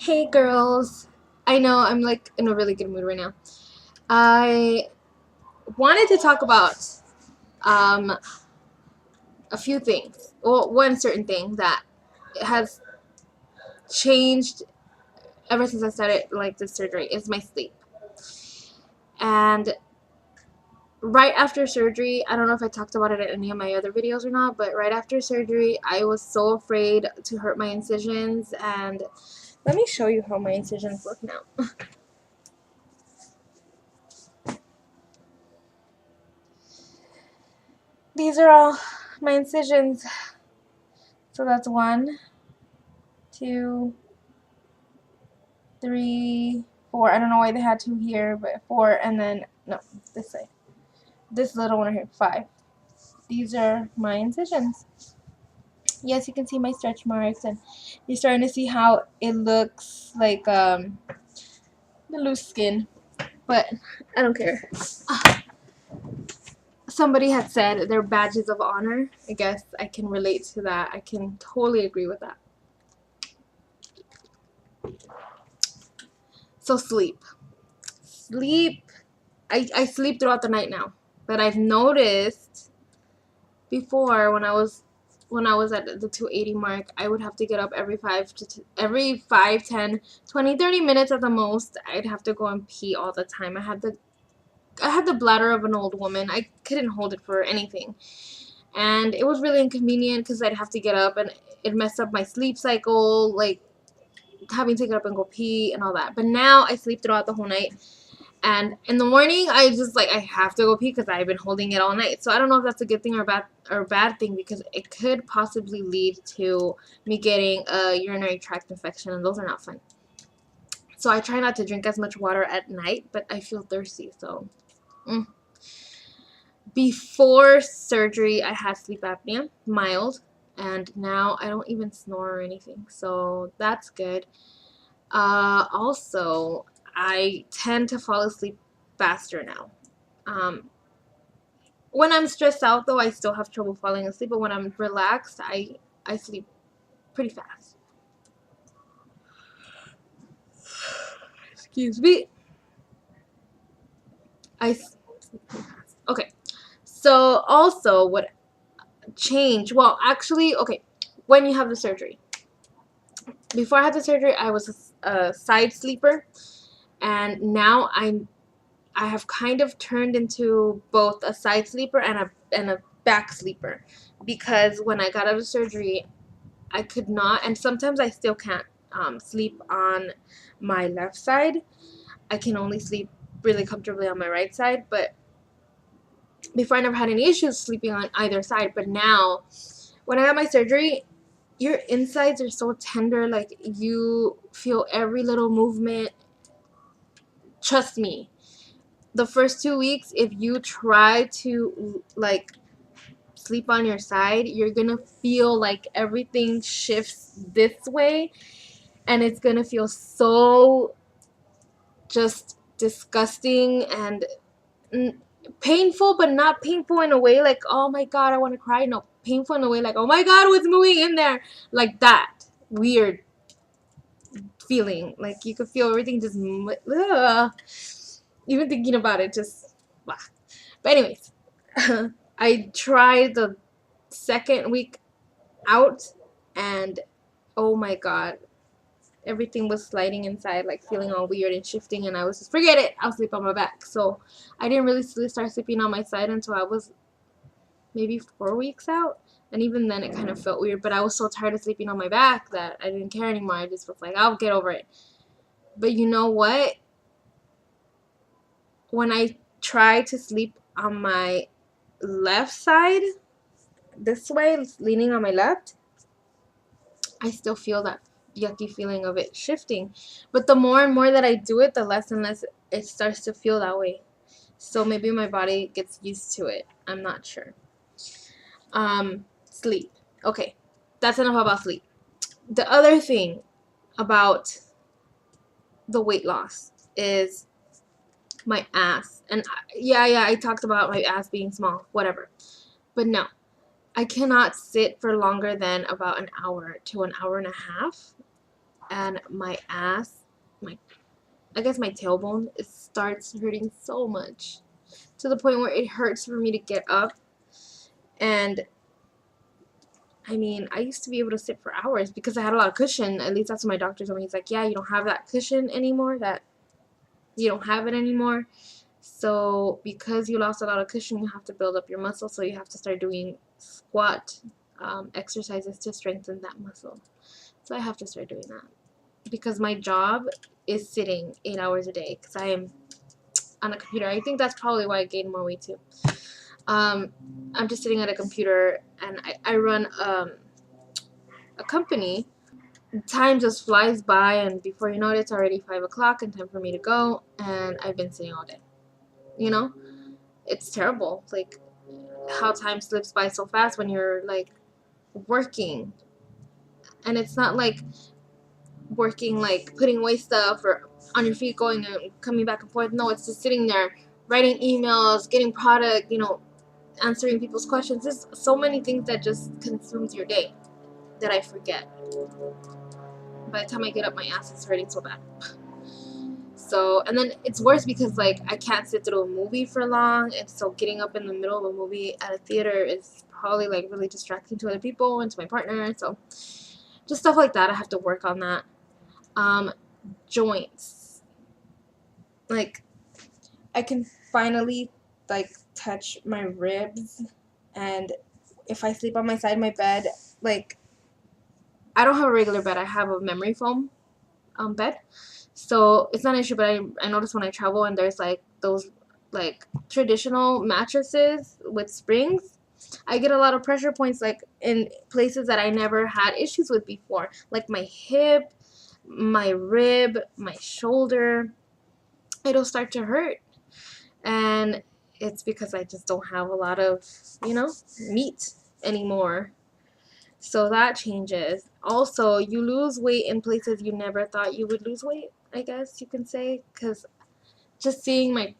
Hey girls, I know I'm like in a really good mood right now. I wanted to talk about um, a few things. Well, one certain thing that has changed ever since I started like this surgery is my sleep. And right after surgery, I don't know if I talked about it in any of my other videos or not, but right after surgery, I was so afraid to hurt my incisions. And let me show you how my incisions look now. These are all my incisions. So that's 1, 2, 3, 4. I don't know why they had 2 here, but 4, and then no, this side. This little one right here, 5. These are my incisions. Yes, you can see my stretch marks, and you're starting to see how it looks like the loose skin. But I don't care. Somebody had said they're badges of honor. I guess I can relate to that. I can totally agree with that. So sleep. I sleep throughout the night now. But I've noticed before when I was at the 280 mark, I would have to get up every 5, 10, 20, 30 minutes at the most. I'd have to go and pee all the time. I had the bladder of an old woman. I couldn't hold it for anything. And it was really inconvenient because I'd have to get up and it messed up my sleep cycle, like having to get up and go pee and all that. But now I sleep throughout the whole night. And in the morning, I have to go pee because I've been holding it all night. So I don't know if that's a good thing or a bad thing, because it could possibly lead to me getting a urinary tract infection, and those are not fun. So I try not to drink as much water at night, but I feel thirsty, so. Before surgery, I had sleep apnea, mild, and now I don't even snore or anything. So that's good. Also, I tend to fall asleep faster now. When I'm stressed out, though, I still have trouble falling asleep. But when I'm relaxed, I sleep pretty fast. Excuse me. Okay. So also, what changed? Well, actually, okay. When you have the surgery. Before I had the surgery, I was a side sleeper, and now I have kind of turned into both a side sleeper and a back sleeper, because when I got out of surgery, I could not, and sometimes I still can't sleep on my left side. I can only sleep really comfortably on my right side. But before, I never had any issues sleeping on either side. But now, when I had my surgery, your insides are so tender. Like, you feel every little movement. Trust me, the first 2 weeks, if you try to like sleep on your side, you're gonna feel like everything shifts this way, and it's gonna feel so just disgusting and painful, but not painful in a way like, oh my god, I want to cry. No, painful in a way like, oh my god, what's moving in there, like that weird feeling. Like, you could feel everything just even thinking about it just blah. But anyways, I tried the second week out, and oh my god, everything was sliding inside, like feeling all weird and shifting, and I was just, forget it, I'll sleep on my back. So I didn't really start sleeping on my side until I was maybe 4 weeks out, and even then it kind of felt weird, but I was so tired of sleeping on my back that I didn't care anymore. I just was like, I'll get over it. But you know what? When I try to sleep on my left side, this way, leaning on my left, I still feel that yucky feeling of it shifting. But the more and more that I do it, the less and less it starts to feel that way. So maybe my body gets used to it. I'm not sure. Sleep. Okay, that's enough about sleep. The other thing about the weight loss is my ass. And yeah, I talked about my ass being small, whatever. But no, I cannot sit for longer than about an hour to an hour and a half and my ass, my I guess my tailbone, it starts hurting so much to the point where it hurts for me to get up. And I mean, I used to be able to sit for hours because I had a lot of cushion. At least that's what my doctor told me. He's like, yeah, you don't have that cushion anymore. That you don't have it anymore. So because you lost a lot of cushion, you have to build up your muscle. So you have to start doing squat exercises to strengthen that muscle. So I have to start doing that because my job is sitting 8 hours a day because I am on a computer. I think that's probably why I gained more weight too. Um, I'm just sitting at a computer and I run a company. Time just flies by, and before you know it, it's already 5 o'clock and time for me to go. And I've been sitting all day. You know, it's terrible. Like how time slips by so fast when you're like working, and it's not like working like putting away stuff or on your feet going and coming back and forth. No, it's just sitting there writing emails, getting product, answering people's questions. There's so many things that just consumes your day that I forget. By the time I get up, my ass is hurting so bad. So, and then it's worse because like I can't sit through a movie for long, and so getting up in the middle of a movie at a theater is probably like really distracting to other people and to my partner. So, just stuff like that. I have to work on that. Um, Joints. Like I can finally like touch my ribs, and if I sleep on my side of my bed, like I don't have a regular bed. I have a memory foam bed, so it's not an issue. But I notice when I travel and there's like those like traditional mattresses with springs, I get a lot of pressure points like in places that I never had issues with before, like my hip, my rib, my shoulder. It'll start to hurt, and it's because I just don't have a lot of meat anymore. So that changes. Also, you lose weight in places you never thought you would lose weight, I guess you can say, because just seeing like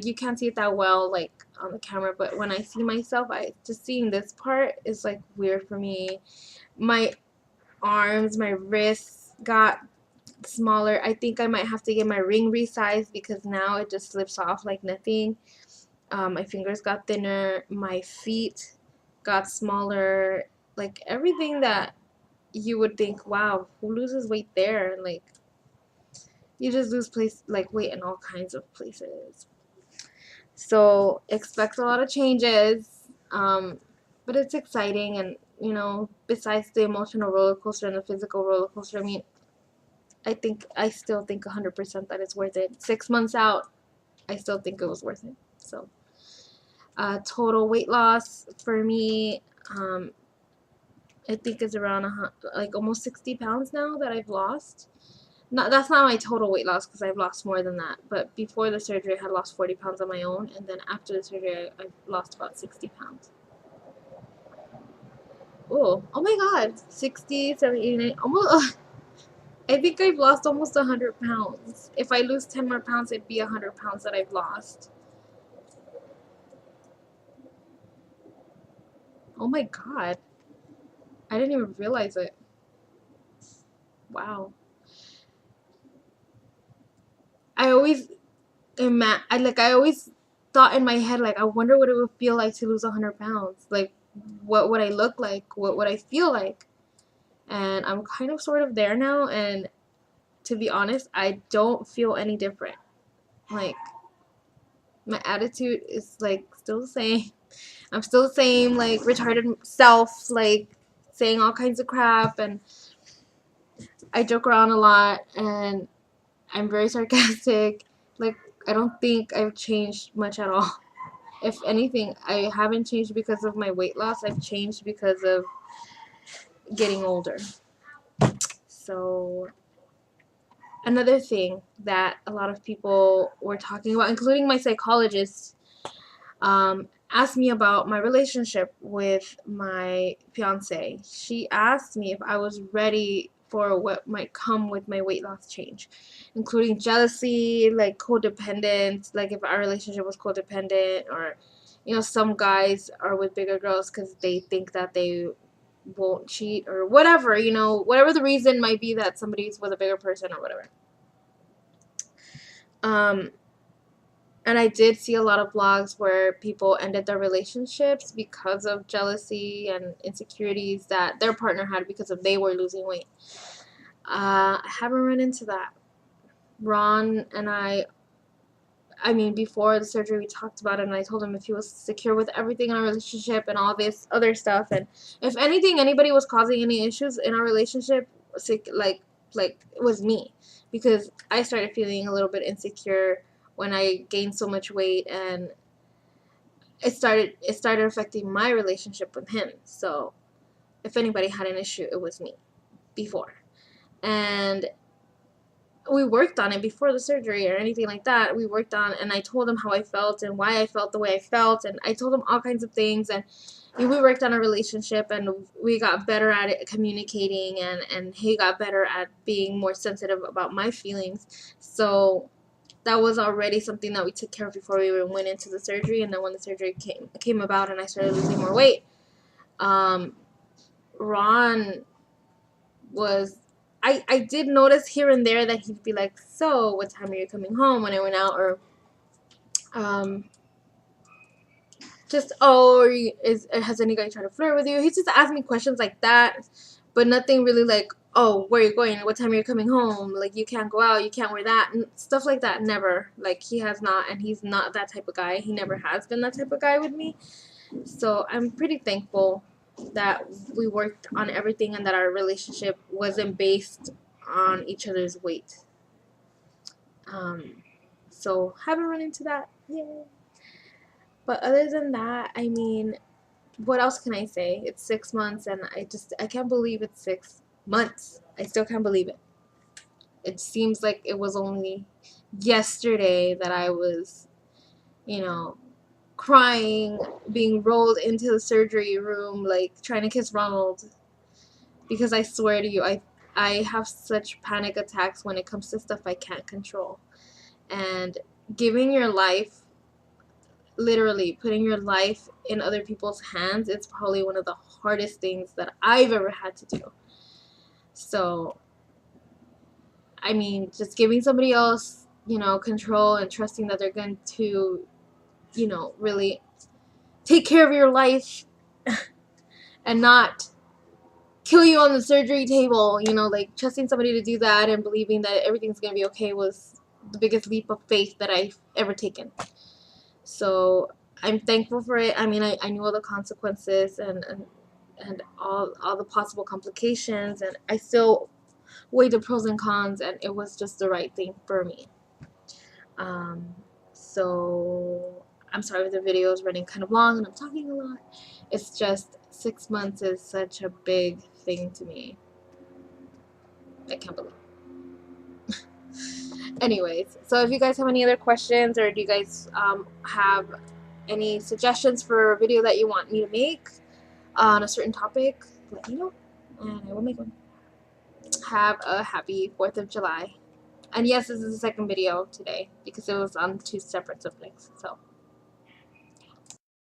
you can't see it that well like on the camera, but when I see myself, I just seeing this part is like weird for me. My arms, my wrists got smaller. I think I might have to get my ring resized because now it just slips off like nothing. My fingers got thinner. My feet got smaller. Like everything that you would think, wow, who loses weight there? And like you just lose weight in all kinds of places. So expect a lot of changes. But it's exciting, and besides the emotional roller coaster and the physical roller coaster, I mean, I still think 100% that it's worth it. 6 months out, I still think it was worth it. So, total weight loss for me, I think is around like almost 60 pounds now that I've lost. Not That's not my total weight loss because I've lost more than that. But before the surgery, I had lost 40 pounds on my own, and then after the surgery, I lost about 60 pounds. Oh my God, 60, 70, almost. I think I've lost almost 100 pounds. If I lose 10 more pounds, it'd be 100 pounds that I've lost. Oh my God. I didn't even realize it. Wow. I always I always thought in my head, like, I wonder what it would feel like to lose 100 pounds. Like, what would I look like? What would I feel like? And I'm kind of sort of there now, and to be honest, I don't feel any different. Like, my attitude is, like, still the same. I'm still the same, like, retarded self, like, saying all kinds of crap, and I joke around a lot, and I'm very sarcastic. Like, I don't think I've changed much at all. If anything, I haven't changed because of my weight loss. I've changed because of getting older. So, another thing that a lot of people were talking about, including my psychologist, asked me about my relationship with my fiance. She asked me if I was ready for what might come with my weight loss change, including jealousy, like codependent, like if our relationship was codependent, or some guys are with bigger girls because they think that they won't cheat or whatever, you know, whatever the reason might be that somebody's with a bigger person or whatever. And I did see a lot of blogs where people ended their relationships because of jealousy and insecurities that their partner had because of they were losing weight. I haven't run into that. Ron and I mean, before the surgery, we talked about it, and I told him if he was secure with everything in our relationship and all this other stuff, and if anything, anybody was causing any issues in our relationship, like it was me, because I started feeling a little bit insecure when I gained so much weight, and it started affecting my relationship with him. So, if anybody had an issue, it was me before, and we worked on it before the surgery or anything like that. We worked on, and I told him how I felt and why I felt the way I felt, and I told him all kinds of things, and we worked on a relationship, and we got better at it, communicating, and he got better at being more sensitive about my feelings. So that was already something that we took care of before we even went into the surgery. And then when the surgery came about and I started losing more weight, Ron was, I did notice here and there that he'd be like, so what time are you coming home, when I went out, or just, oh, has any guy tried to flirt with you? He just asked me questions like that, but nothing really like, oh, where are you going, what time are you coming home, like, you can't go out, you can't wear that, and stuff like that. Never. Like, he has not, and he's not that type of guy. He never has been that type of guy with me. So I'm pretty thankful that we worked on everything and that our relationship wasn't based on each other's weight. So haven't run into that. Yay. But other than that, I mean, what else can I say? It's 6 months, and I can't believe it's 6 months. I still can't believe it. It seems like it was only yesterday that I was, you know, crying, being rolled into the surgery room, like trying to kiss Ronald. Because I swear to you, I have such panic attacks when it comes to stuff I can't control. And giving your life, literally putting your life in other people's hands, it's probably one of the hardest things that I've ever had to do. So, I mean, just giving somebody else, you know, control and trusting that they're going to, you know, really take care of your life and not kill you on the surgery table, you know, like trusting somebody to do that and believing that everything's going to be okay was the biggest leap of faith that I've ever taken. So I'm thankful for it. I mean, I knew all the consequences and all the possible complications, and I still weighed the pros and cons, and it was just the right thing for me. So I'm sorry if the video is running kind of long and I'm talking a lot. It's just 6 months is such a big thing to me. I can't believe it. Anyways, so if you guys have any other questions, or do you guys have any suggestions for a video that you want me to make on a certain topic, let me know and I will make one. Have a happy 4th of July. And yes, this is the second video today because it was on 2 separate subjects. So